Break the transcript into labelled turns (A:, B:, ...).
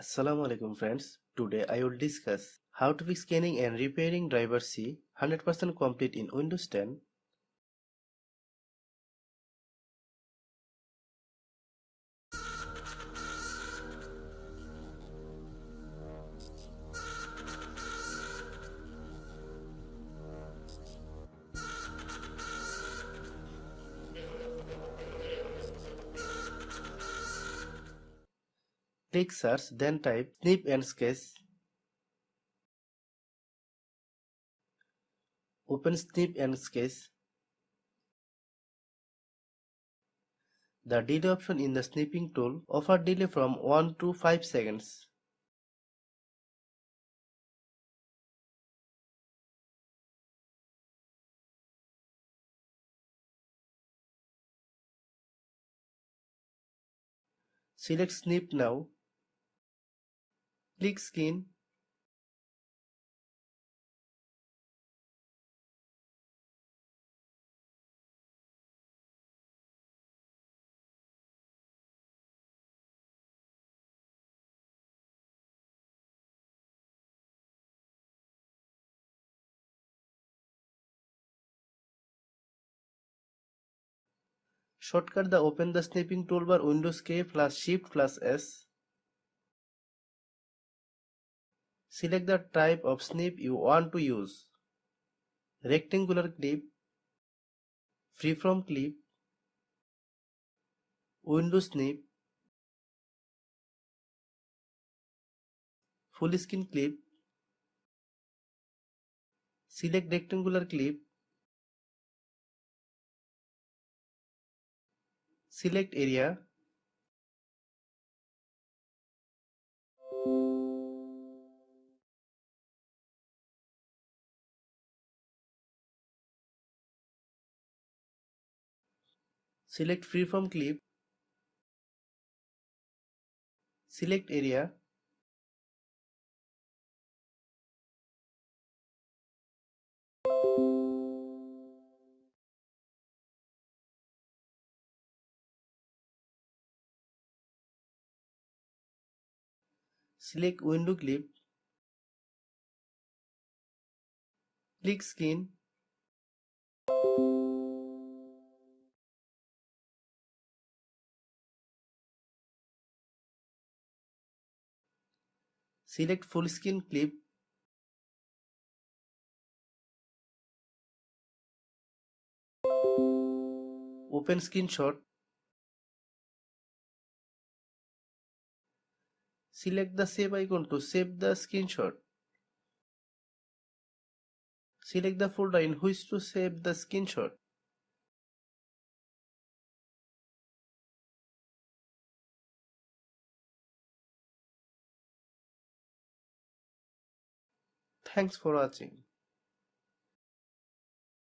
A: Assalamualaikum friends. Today I will discuss how to fix scanning and repairing driver C 100% complete in Windows 10. Click search, then type Snip and Sketch. Open Snip and Sketch. The delay option in the snipping tool offers delay from 1 to 5 seconds. Select Snip now. Click Scan. Shortcut the open the snipping toolbar Windows key plus Shift plus S. Select the type of snip you want to use. Rectangular clip, freeform clip, window snip, full screen clip. Select rectangular clip. Select area. Select freeform clip. Select area. Select window clip. Click skin. Select full screen clip. Open screenshot. Select the save icon to save the screenshot. Select the folder in which to save the screenshot. Thanks for watching.